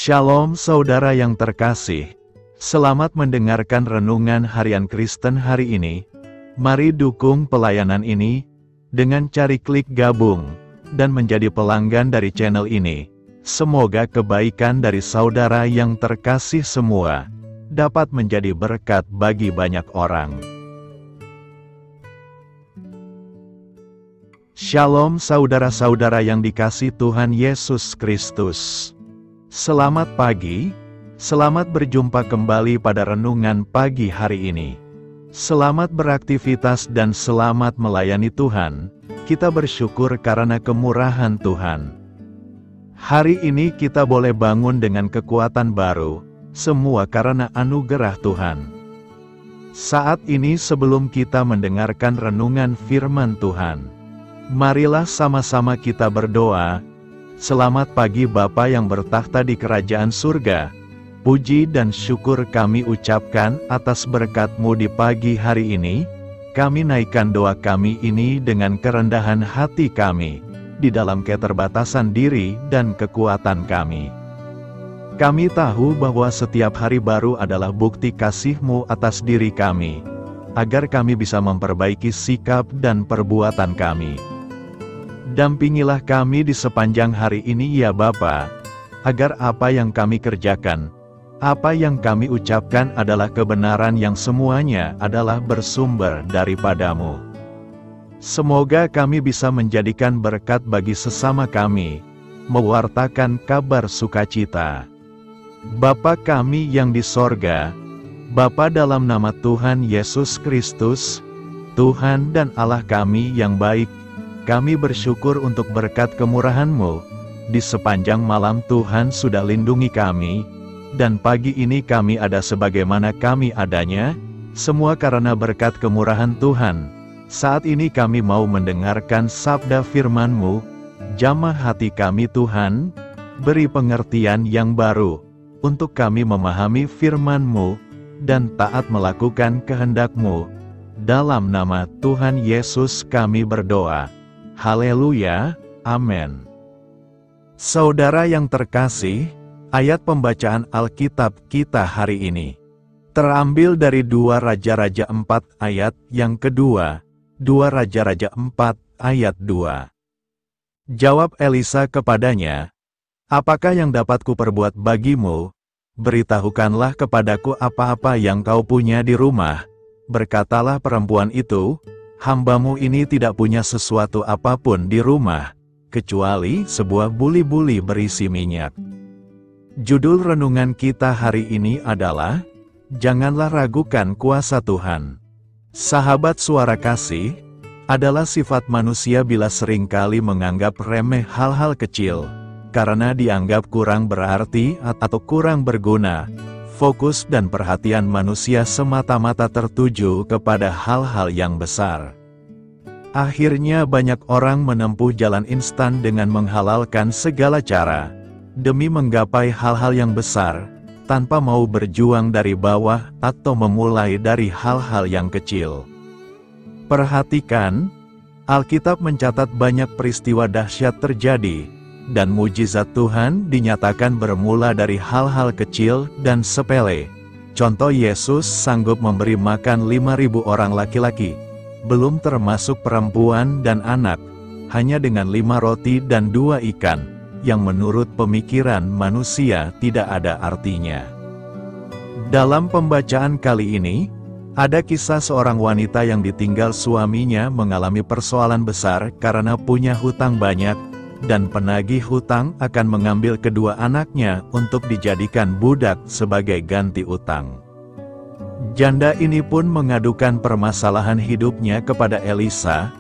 Shalom saudara yang terkasih, selamat mendengarkan renungan harian Kristen hari ini. Mari dukung pelayanan ini dengan cari klik gabung dan menjadi pelanggan dari channel ini. Semoga kebaikan dari saudara yang terkasih semua dapat menjadi berkat bagi banyak orang. Shalom saudara-saudara yang dikasihi Tuhan Yesus Kristus. Selamat pagi, selamat berjumpa kembali pada renungan pagi hari ini. Selamat beraktivitas dan selamat melayani Tuhan. Kita bersyukur karena kemurahan Tuhan. Hari ini kita boleh bangun dengan kekuatan baru, semua karena anugerah Tuhan. Saat ini sebelum kita mendengarkan renungan firman Tuhan, marilah sama-sama kita berdoa. Selamat pagi Bapa yang bertakhta di kerajaan surga. Puji dan syukur kami ucapkan atas berkat-Mu di pagi hari ini. Kami naikkan doa kami ini dengan kerendahan hati kami, di dalam keterbatasan diri dan kekuatan kami. Kami tahu bahwa setiap hari baru adalah bukti kasih-Mu atas diri kami, agar kami bisa memperbaiki sikap dan perbuatan kami. Dampingilah kami di sepanjang hari ini ya Bapa, agar apa yang kami kerjakan, apa yang kami ucapkan adalah kebenaran yang semuanya adalah bersumber daripada-Mu. Semoga kami bisa menjadikan berkat bagi sesama kami, mewartakan kabar sukacita. Bapa kami yang di sorga, Bapa dalam nama Tuhan Yesus Kristus, Tuhan dan Allah kami yang baik, kami bersyukur untuk berkat kemurahan-Mu. Di sepanjang malam Tuhan sudah lindungi kami, dan pagi ini kami ada sebagaimana kami adanya, semua karena berkat kemurahan Tuhan. Saat ini kami mau mendengarkan sabda firman-Mu, jamah hati kami Tuhan, beri pengertian yang baru, untuk kami memahami firman-Mu, dan taat melakukan kehendak-Mu. Dalam nama Tuhan Yesus kami berdoa. Haleluya, amin. Saudara yang terkasih, ayat pembacaan Alkitab kita hari ini terambil dari 2 Raja-Raja 4 ayat yang kedua, 2 Raja-Raja 4 ayat 2. Jawab Elisa kepadanya, "Apakah yang dapat kuperbuat bagimu? Beritahukanlah kepadaku apa-apa yang kau punya di rumah." Berkatalah perempuan itu, "Hamba-Mu ini tidak punya sesuatu apapun di rumah, kecuali sebuah buli-buli berisi minyak." Judul renungan kita hari ini adalah, Janganlah ragukan kuasa Tuhan. Sahabat suara kasih, adalah sifat manusia bila seringkali menganggap remeh hal-hal kecil, karena dianggap kurang berarti atau kurang berguna. Fokus dan perhatian manusia semata-mata tertuju kepada hal-hal yang besar. Akhirnya banyak orang menempuh jalan instan dengan menghalalkan segala cara, demi menggapai hal-hal yang besar, tanpa mau berjuang dari bawah atau memulai dari hal-hal yang kecil. Perhatikan, Alkitab mencatat banyak peristiwa dahsyat terjadi, dan mujizat Tuhan dinyatakan bermula dari hal-hal kecil dan sepele. Contoh, Yesus sanggup memberi makan 5.000 orang laki-laki, belum termasuk perempuan dan anak, hanya dengan 5 roti dan 2 ikan, yang menurut pemikiran manusia tidak ada artinya. Dalam pembacaan kali ini, ada kisah seorang wanita yang ditinggal suaminya mengalami persoalan besar karena punya hutang banyak, dan penagih hutang akan mengambil kedua anaknya untuk dijadikan budak sebagai ganti utang. Janda ini pun mengadukan permasalahan hidupnya kepada Elisa.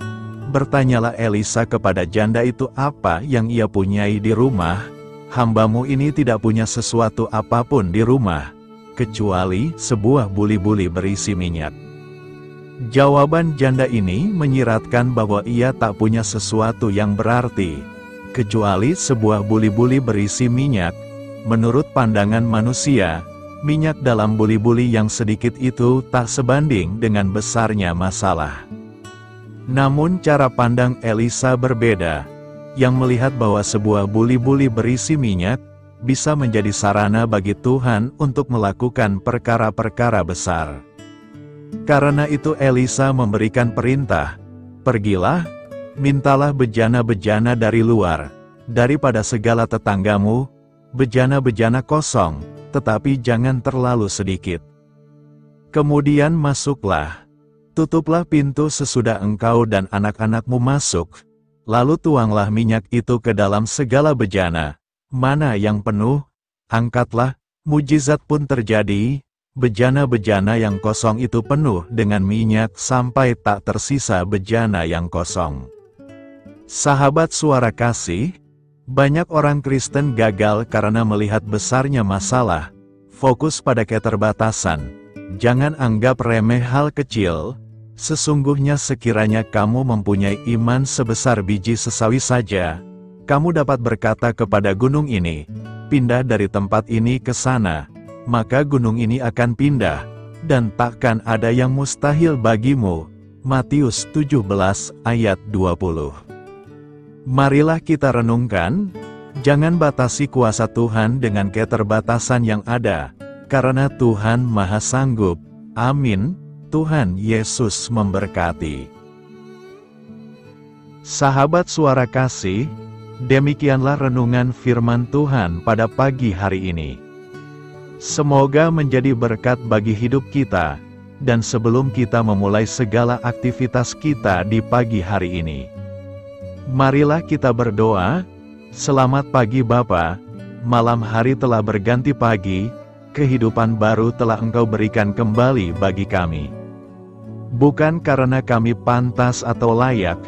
Bertanyalah Elisa kepada janda itu apa yang ia punyai di rumah. "Hamba-Mu ini tidak punya sesuatu apapun di rumah, kecuali sebuah buli-buli berisi minyak." Jawaban janda ini menyiratkan bahwa ia tak punya sesuatu yang berarti, kecuali sebuah buli-buli berisi minyak. Menurut pandangan manusia, minyak dalam buli-buli yang sedikit itu tak sebanding dengan besarnya masalah. Namun cara pandang Elisa berbeda, yang melihat bahwa sebuah buli-buli berisi minyak bisa menjadi sarana bagi Tuhan untuk melakukan perkara-perkara besar. Karena itu Elisa memberikan perintah, "Pergilah, mintalah bejana-bejana dari luar, daripada segala tetanggamu, bejana-bejana kosong, tetapi jangan terlalu sedikit. Kemudian masuklah, tutuplah pintu sesudah engkau dan anak-anakmu masuk, lalu tuanglah minyak itu ke dalam segala bejana, mana yang penuh, angkatlah, mujizat pun terjadi, bejana-bejana yang kosong itu penuh dengan minyak sampai tak tersisa bejana yang kosong." Sahabat Suara Kasih, banyak orang Kristen gagal karena melihat besarnya masalah, fokus pada keterbatasan. Jangan anggap remeh hal kecil. Sesungguhnya sekiranya kamu mempunyai iman sebesar biji sesawi saja, kamu dapat berkata kepada gunung ini, "Pindah dari tempat ini ke sana," maka gunung ini akan pindah, dan takkan ada yang mustahil bagimu. Matius 17 ayat 20. Marilah kita renungkan, jangan batasi kuasa Tuhan dengan keterbatasan yang ada, karena Tuhan Maha Sanggup. Amin. Tuhan Yesus memberkati. Sahabat Suara Kasih, demikianlah renungan firman Tuhan pada pagi hari ini. Semoga menjadi berkat bagi hidup kita, dan sebelum kita memulai segala aktivitas kita di pagi hari ini, marilah kita berdoa. Selamat pagi Bapa, malam hari telah berganti pagi, kehidupan baru telah Engkau berikan kembali bagi kami. Bukan karena kami pantas atau layak,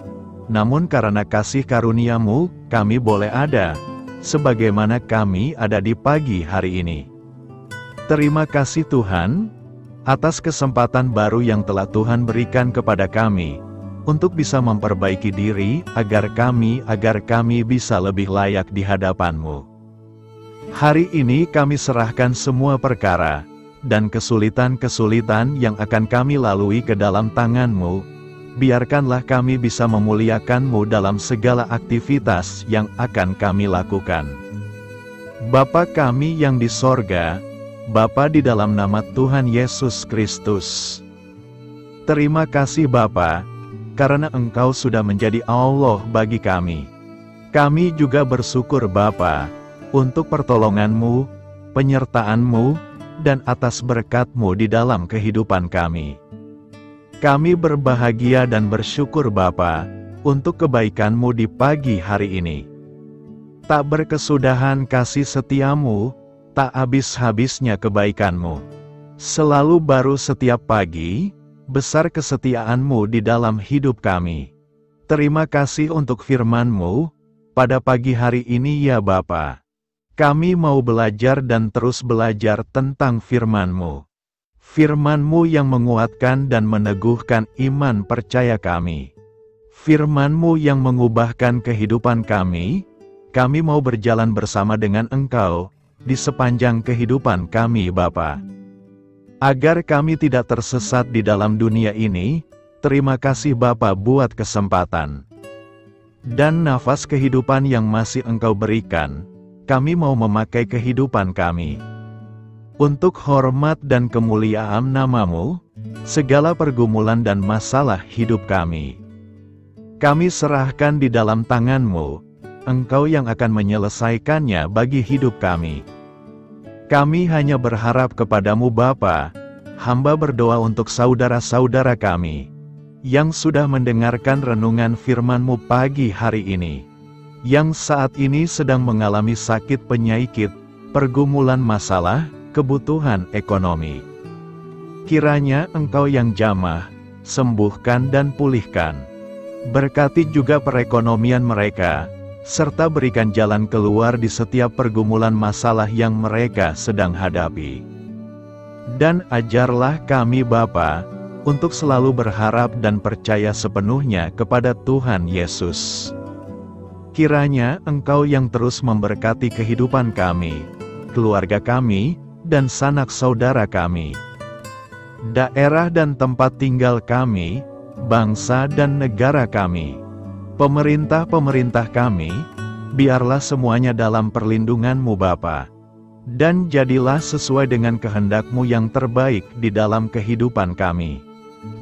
namun karena kasih karunia-Mu, kami boleh ada, sebagaimana kami ada di pagi hari ini. Terima kasih Tuhan, atas kesempatan baru yang telah Tuhan berikan kepada kami, untuk bisa memperbaiki diri, agar kami bisa lebih layak di hadapan-Mu. Hari ini kami serahkan semua perkara, dan kesulitan-kesulitan yang akan kami lalui ke dalam tangan-Mu. Biarkanlah kami bisa memuliakan-Mu dalam segala aktivitas yang akan kami lakukan. Bapa kami yang di sorga, Bapa di dalam nama Tuhan Yesus Kristus. Terima kasih Bapa, karena Engkau sudah menjadi Allah bagi kami. Kami juga bersyukur Bapa, untuk pertolongan-Mu, penyertaan-Mu, dan atas berkat-Mu di dalam kehidupan kami. Kami berbahagia dan bersyukur Bapa, untuk kebaikan-Mu di pagi hari ini. Tak berkesudahan kasih setia-Mu, tak habis-habisnya kebaikan-Mu. Selalu baru setiap pagi, besar kesetiaan-Mu di dalam hidup kami. Terima kasih untuk firman-Mu, pada pagi hari ini ya Bapa. Kami mau belajar dan terus belajar tentang firman-Mu. Firman-Mu yang menguatkan dan meneguhkan iman percaya kami. Firman-Mu yang mengubahkan kehidupan kami mau berjalan bersama dengan Engkau, di sepanjang kehidupan kami Bapa. Agar kami tidak tersesat di dalam dunia ini, terima kasih Bapa buat kesempatan dan nafas kehidupan yang masih Engkau berikan. Kami mau memakai kehidupan kami untuk hormat dan kemuliaan nama-Mu. Segala pergumulan dan masalah hidup kami serahkan di dalam tangan-Mu. Engkau yang akan menyelesaikannya bagi hidup kami. Kami hanya berharap kepadamu Bapa. Hamba berdoa untuk saudara-saudara kami, yang sudah mendengarkan renungan firman-Mu pagi hari ini, yang saat ini sedang mengalami sakit penyakit, pergumulan masalah, kebutuhan ekonomi. Kiranya Engkau yang jamah, sembuhkan dan pulihkan. Berkati juga perekonomian mereka, serta berikan jalan keluar di setiap pergumulan masalah yang mereka sedang hadapi. Dan ajarlah kami Bapa, untuk selalu berharap dan percaya sepenuhnya kepada Tuhan Yesus. Kiranya Engkau yang terus memberkati kehidupan kami, keluarga kami, dan sanak saudara kami, daerah dan tempat tinggal kami, bangsa dan negara kami, pemerintah-pemerintah kami, biarlah semuanya dalam perlindungan-Mu Bapa. Dan jadilah sesuai dengan kehendak-Mu yang terbaik di dalam kehidupan kami.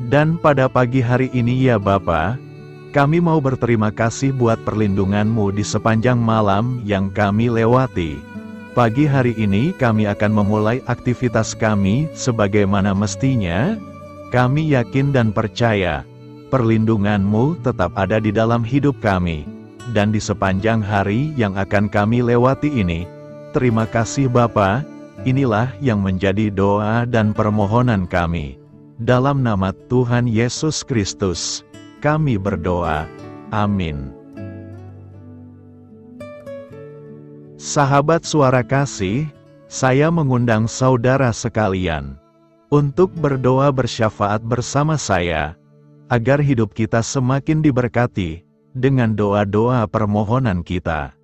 Dan pada pagi hari ini ya Bapa, kami mau berterima kasih buat perlindungan-Mu di sepanjang malam yang kami lewati. Pagi hari ini kami akan memulai aktivitas kami sebagaimana mestinya. Kami yakin dan percaya, perlindungan-Mu tetap ada di dalam hidup kami. Dan di sepanjang hari yang akan kami lewati ini, terima kasih Bapa, inilah yang menjadi doa dan permohonan kami. Dalam nama Tuhan Yesus Kristus, kami berdoa. Amin. Sahabat Suara Kasih, saya mengundang saudara sekalian untuk berdoa bersyafaat bersama saya, agar hidup kita semakin diberkati dengan doa-doa permohonan kita.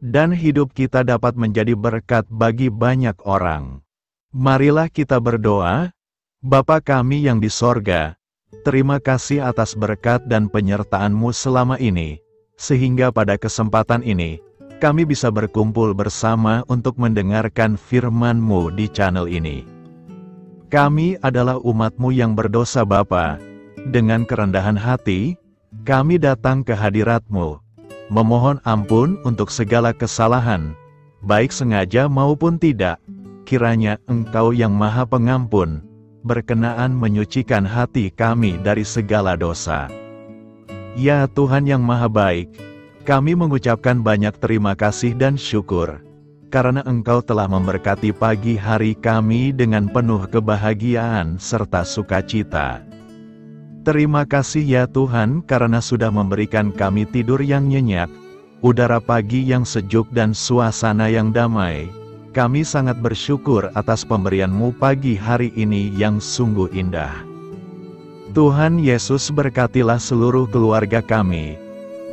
Dan hidup kita dapat menjadi berkat bagi banyak orang. Marilah kita berdoa. Bapa kami yang di sorga, terima kasih atas berkat dan penyertaan-Mu selama ini, sehingga pada kesempatan ini, kami bisa berkumpul bersama untuk mendengarkan firman-Mu di channel ini. Kami adalah umat-Mu yang berdosa Bapa. Dengan kerendahan hati, kami datang ke hadirat-Mu, memohon ampun untuk segala kesalahan, baik sengaja maupun tidak. Kiranya Engkau yang Maha Pengampun, berkenaan menyucikan hati kami dari segala dosa. Ya Tuhan yang Maha Baik, kami mengucapkan banyak terima kasih dan syukur, karena Engkau telah memberkati pagi hari kami dengan penuh kebahagiaan serta sukacita. Terima kasih ya Tuhan karena sudah memberikan kami tidur yang nyenyak, udara pagi yang sejuk dan suasana yang damai. Kami sangat bersyukur atas pemberian-Mu pagi hari ini yang sungguh indah. Tuhan Yesus berkatilah seluruh keluarga kami,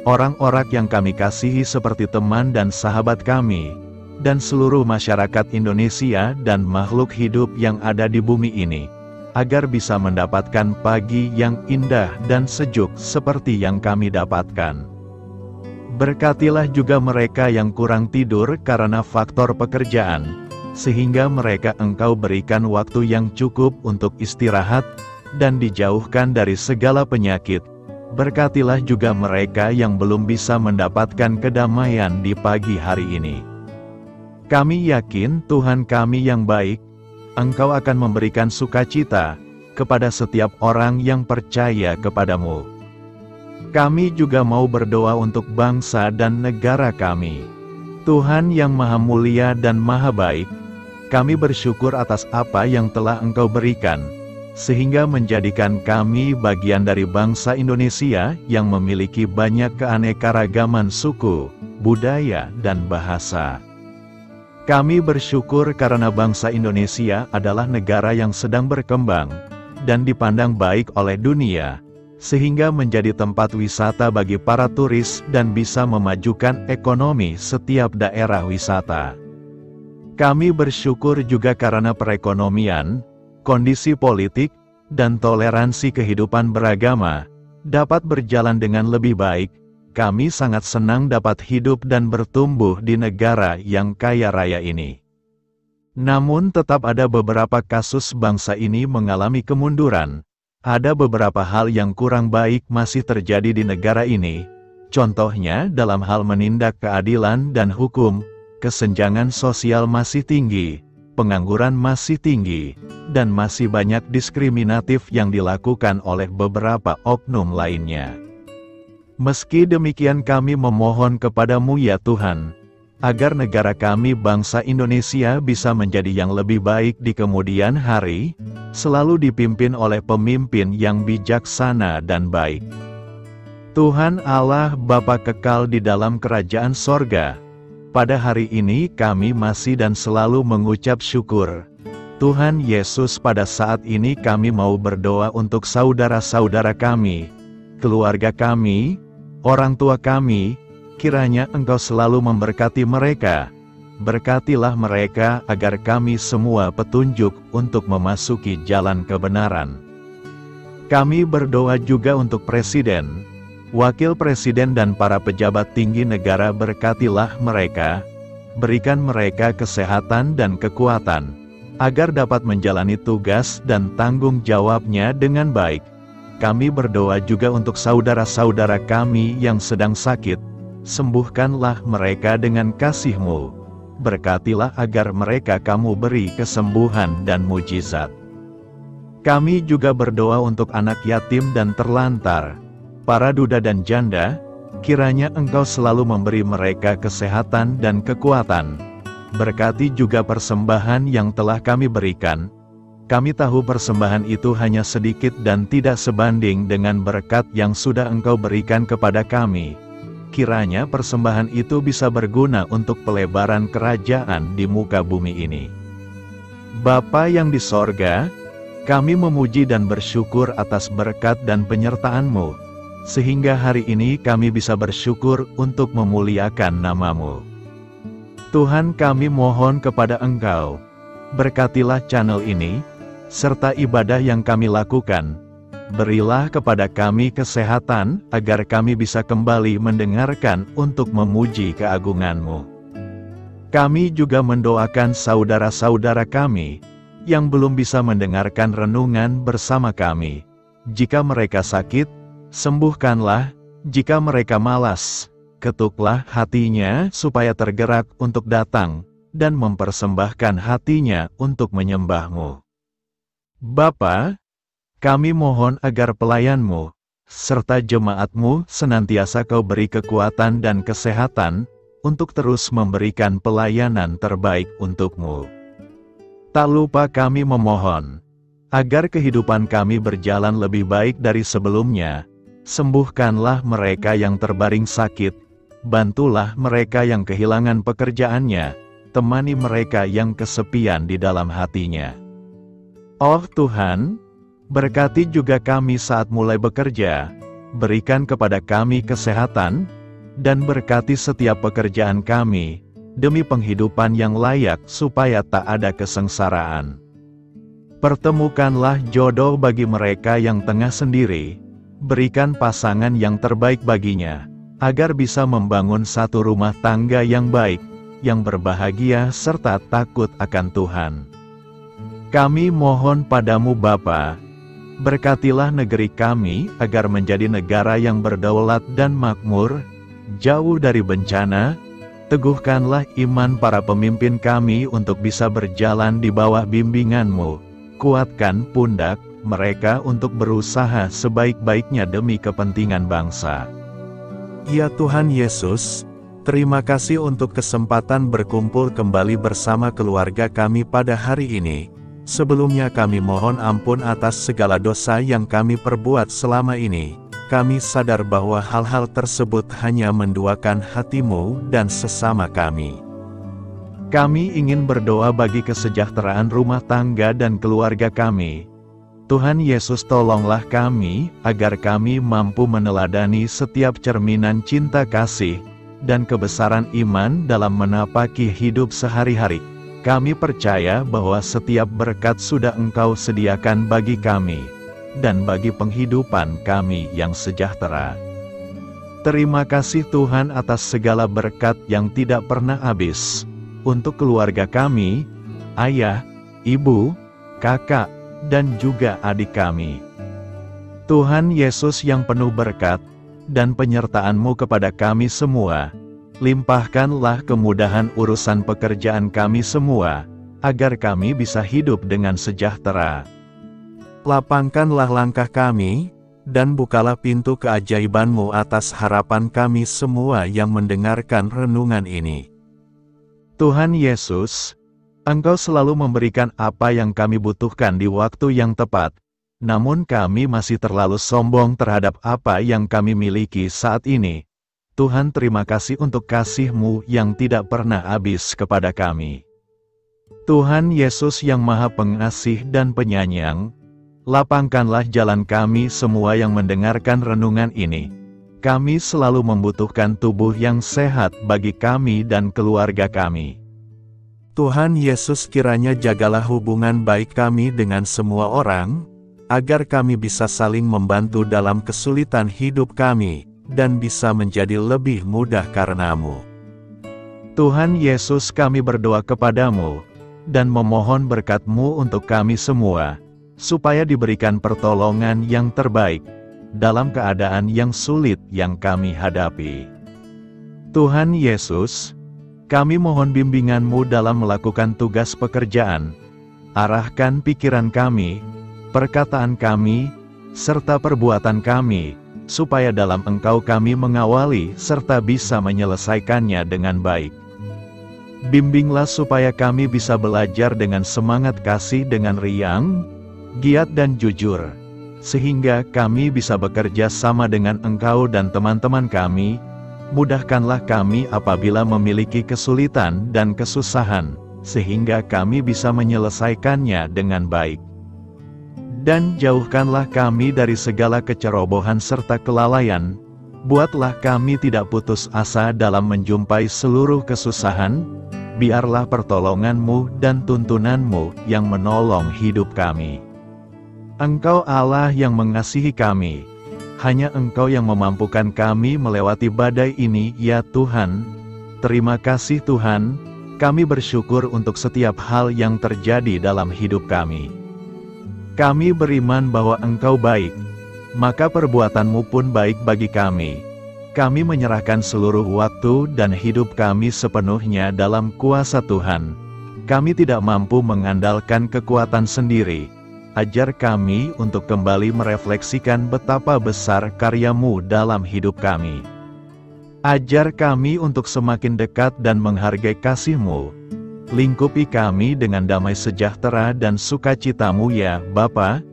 orang-orang yang kami kasihi seperti teman dan sahabat kami, dan seluruh masyarakat Indonesia dan makhluk hidup yang ada di bumi ini, agar bisa mendapatkan pagi yang indah dan sejuk seperti yang kami dapatkan. Berkatilah juga mereka yang kurang tidur karena faktor pekerjaan, sehingga mereka Engkau berikan waktu yang cukup untuk istirahat, dan dijauhkan dari segala penyakit. Berkatilah juga mereka yang belum bisa mendapatkan kedamaian di pagi hari ini. Kami yakin Tuhan kami yang baik, Engkau akan memberikan sukacita kepada setiap orang yang percaya kepadamu. Kami juga mau berdoa untuk bangsa dan negara kami. Tuhan yang Maha Mulia dan Maha Baik, kami bersyukur atas apa yang telah Engkau berikan, sehingga menjadikan kami bagian dari bangsa Indonesia yang memiliki banyak keanekaragaman suku, budaya, dan bahasa. Kami bersyukur karena bangsa Indonesia adalah negara yang sedang berkembang dan dipandang baik oleh dunia, sehingga menjadi tempat wisata bagi para turis dan bisa memajukan ekonomi setiap daerah wisata. Kami bersyukur juga karena perekonomian, kondisi politik, dan toleransi kehidupan beragama dapat berjalan dengan lebih baik. Kami sangat senang dapat hidup dan bertumbuh di negara yang kaya raya ini. Namun tetap ada beberapa kasus bangsa ini mengalami kemunduran. Ada beberapa hal yang kurang baik masih terjadi di negara ini. Contohnya dalam hal menindak keadilan dan hukum, kesenjangan sosial masih tinggi, pengangguran masih tinggi, dan masih banyak diskriminatif yang dilakukan oleh beberapa oknum lainnya. Meski demikian kami memohon kepadamu ya Tuhan, agar negara kami bangsa Indonesia bisa menjadi yang lebih baik di kemudian hari, selalu dipimpin oleh pemimpin yang bijaksana dan baik. Tuhan Allah Bapa kekal di dalam kerajaan sorga, pada hari ini kami masih dan selalu mengucap syukur. Tuhan Yesus, pada saat ini kami mau berdoa untuk saudara-saudara kami, keluarga kami, orang tua kami, kiranya Engkau selalu memberkati mereka. Berkatilah mereka agar kami semua petunjuk untuk memasuki jalan kebenaran. Kami berdoa juga untuk Presiden, Wakil Presiden dan para pejabat tinggi negara berkatilah mereka, berikan mereka kesehatan dan kekuatan, agar dapat menjalani tugas dan tanggung jawabnya dengan baik. Kami berdoa juga untuk saudara-saudara kami yang sedang sakit, sembuhkanlah mereka dengan kasih-Mu. Berkatilah agar mereka Kamu beri kesembuhan dan mujizat. Kami juga berdoa untuk anak yatim dan terlantar, para duda dan janda, kiranya Engkau selalu memberi mereka kesehatan dan kekuatan. Berkati juga persembahan yang telah kami berikan. Kami tahu persembahan itu hanya sedikit dan tidak sebanding dengan berkat yang sudah Engkau berikan kepada kami. Kiranya persembahan itu bisa berguna untuk pelebaran kerajaan di muka bumi ini. Bapa yang di sorga, kami memuji dan bersyukur atas berkat dan penyertaan-Mu, sehingga hari ini kami bisa bersyukur untuk memuliakan nama-Mu. Tuhan, kami mohon kepada Engkau, berkatilah channel ini, serta ibadah yang kami lakukan. Berilah kepada kami kesehatan, agar kami bisa kembali mendengarkan untuk memuji keagungan-Mu. Kami juga mendoakan saudara-saudara kami, yang belum bisa mendengarkan renungan bersama kami. Jika mereka sakit, sembuhkanlah. Jika mereka malas, ketuklah hatinya supaya tergerak untuk datang, dan mempersembahkan hatinya untuk menyembah-Mu. Bapa, kami mohon agar pelayan-Mu, serta jemaat-Mu senantiasa Kau beri kekuatan dan kesehatan, untuk terus memberikan pelayanan terbaik untuk-Mu. Tak lupa kami memohon, agar kehidupan kami berjalan lebih baik dari sebelumnya. Sembuhkanlah mereka yang terbaring sakit, bantulah mereka yang kehilangan pekerjaannya, temani mereka yang kesepian di dalam hatinya. Oh Tuhan, berkati juga kami saat mulai bekerja, berikan kepada kami kesehatan, dan berkati setiap pekerjaan kami, demi penghidupan yang layak supaya tak ada kesengsaraan. Pertemukanlah jodoh bagi mereka yang tengah sendiri, berikan pasangan yang terbaik baginya, agar bisa membangun satu rumah tangga yang baik, yang berbahagia serta takut akan Tuhan. Kami mohon padamu Bapa, berkatilah negeri kami agar menjadi negara yang berdaulat dan makmur, jauh dari bencana. Teguhkanlah iman para pemimpin kami untuk bisa berjalan di bawah bimbingan-Mu. Kuatkan pundak mereka untuk berusaha sebaik-baiknya demi kepentingan bangsa. Ya Tuhan Yesus, terima kasih untuk kesempatan berkumpul kembali bersama keluarga kami pada hari ini. Sebelumnya kami mohon ampun atas segala dosa yang kami perbuat selama ini. Kami sadar bahwa hal-hal tersebut hanya menduakan hati-Mu dan sesama kami. Kami ingin berdoa bagi kesejahteraan rumah tangga dan keluarga kami. Tuhan Yesus, tolonglah kami, agar kami mampu meneladani setiap cerminan cinta kasih, dan kebesaran iman dalam menapaki hidup sehari-hari. Kami percaya bahwa setiap berkat sudah Engkau sediakan bagi kami, dan bagi penghidupan kami yang sejahtera. Terima kasih Tuhan atas segala berkat yang tidak pernah habis, untuk keluarga kami, ayah, ibu, kakak, dan juga adik kami. Tuhan Yesus yang penuh berkat, dan penyertaan-Mu kepada kami semua, limpahkanlah kemudahan urusan pekerjaan kami semua, agar kami bisa hidup dengan sejahtera. Lapangkanlah langkah kami, dan bukalah pintu keajaiban-Mu atas harapan kami semua yang mendengarkan renungan ini. Tuhan Yesus, Engkau selalu memberikan apa yang kami butuhkan di waktu yang tepat, namun kami masih terlalu sombong terhadap apa yang kami miliki saat ini. Tuhan, terima kasih untuk kasih-Mu yang tidak pernah habis kepada kami. Tuhan Yesus yang Maha Pengasih dan Penyayang, lapangkanlah jalan kami semua yang mendengarkan renungan ini. Kami selalu membutuhkan tubuh yang sehat bagi kami dan keluarga kami. Tuhan Yesus, kiranya jagalah hubungan baik kami dengan semua orang, agar kami bisa saling membantu dalam kesulitan hidup kami, dan bisa menjadi lebih mudah karena-Mu. Tuhan Yesus, kami berdoa kepadamu, dan memohon berkat-Mu untuk kami semua, supaya diberikan pertolongan yang terbaik, dalam keadaan yang sulit yang kami hadapi. Tuhan Yesus, kami mohon bimbingan-Mu dalam melakukan tugas pekerjaan. Arahkan pikiran kami, perkataan kami, serta perbuatan kami, supaya dalam Engkau kami mengawali serta bisa menyelesaikannya dengan baik. Bimbinglah supaya kami bisa belajar dengan semangat kasih dengan riang, giat dan jujur, sehingga kami bisa bekerja sama dengan Engkau dan teman-teman kami. Mudahkanlah kami apabila memiliki kesulitan dan kesusahan, sehingga kami bisa menyelesaikannya dengan baik. Dan jauhkanlah kami dari segala kecerobohan serta kelalaian. Buatlah kami tidak putus asa dalam menjumpai seluruh kesusahan. Biarlah pertolongan-Mu dan tuntunan-Mu yang menolong hidup kami. Engkau Allah yang mengasihi kami. Hanya Engkau yang memampukan kami melewati badai ini, ya Tuhan. Terima kasih Tuhan, kami bersyukur untuk setiap hal yang terjadi dalam hidup kami. Kami beriman bahwa Engkau baik, maka perbuatan-Mu pun baik bagi kami. Kami menyerahkan seluruh waktu dan hidup kami sepenuhnya dalam kuasa Tuhan. Kami tidak mampu mengandalkan kekuatan sendiri. Ajar kami untuk kembali merefleksikan betapa besar karya-Mu dalam hidup kami. Ajar kami untuk semakin dekat dan menghargai kasih-Mu. Lingkupi kami dengan damai sejahtera dan sukacita-Mu ya Bapa.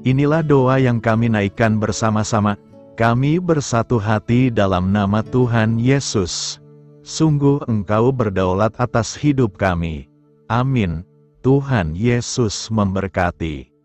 Inilah doa yang kami naikkan bersama-sama. Kami bersatu hati dalam nama Tuhan Yesus. Sungguh Engkau berdaulat atas hidup kami. Amin. Tuhan Yesus memberkati.